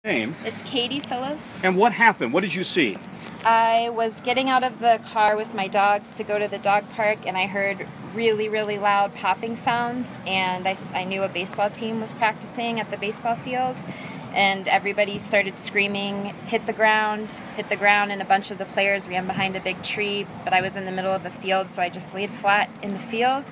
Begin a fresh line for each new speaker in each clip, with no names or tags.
Name?
It's Katy Filous.
And what happened? What did you see?
I was getting out of the car with my dogs to go to the dog park, and I heard really, really loud popping sounds, and I knew a baseball team was practicing at the baseball field, and everybody started screaming, hit the ground, and a bunch of the players ran behind a big tree, but I was in the middle of the field, so I just laid flat in the field,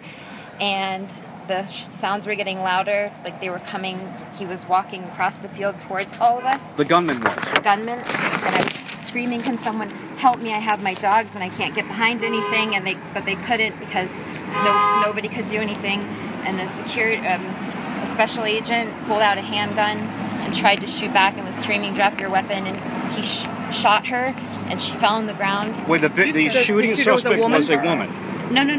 and the sounds were getting louder, like they were coming. He was walking across the field towards all of us.
The gunman was?
The gunman, and I was screaming, can someone help me? I have my dogs and I can't get behind anything, but they couldn't because nobody could do anything. And the a special agent pulled out a handgun and tried to shoot back and was screaming, drop your weapon, and he shot her and she fell on the ground.
Wait, the shooting suspect was a woman?
No. The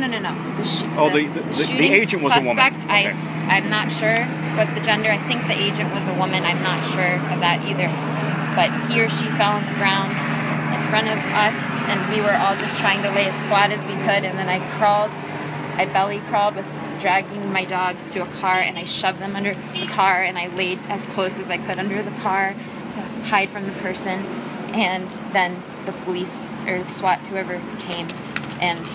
agent was a woman.
Okay. I'm not sure what the gender. I think the agent was a woman. I'm not sure of that either. But he or she fell on the ground in front of us, and we were all just trying to lay as flat as we could. And then I belly crawled with dragging my dogs to a car, and I shoved them under the car, and I laid as close as I could under the car to hide from the person. And then the police or the SWAT, whoever came, and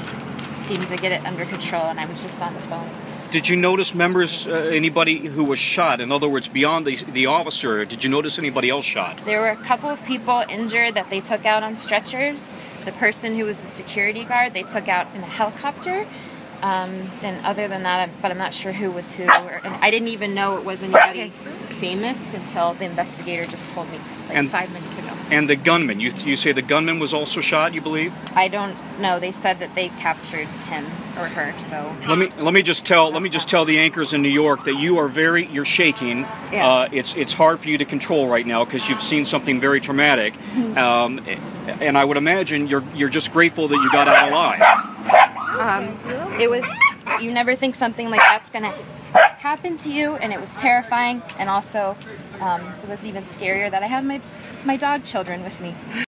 seemed to get it under control, and I was just on the phone.
Did you notice members, anybody who was shot? In other words, beyond the officer, did you notice anybody else shot?
There were a couple of people injured that they took out on stretchers. The person who was the security guard, they took out in a helicopter. And other than that, but I'm not sure who was who. And I didn't even know it was anybody famous until the investigator just told me 5 minutes ago.
And the gunman, you say the gunman was also shot, you believe?
I don't know. They said that they captured him or her. So
let me just tell the anchors in New York that you're shaking.
Yeah.
It's hard for you to control right now because you've seen something very traumatic. And I would imagine you're just grateful that you got out alive.
You never think something like that's going to happen to you, and it was terrifying, and also it was even scarier that I had my dog children with me.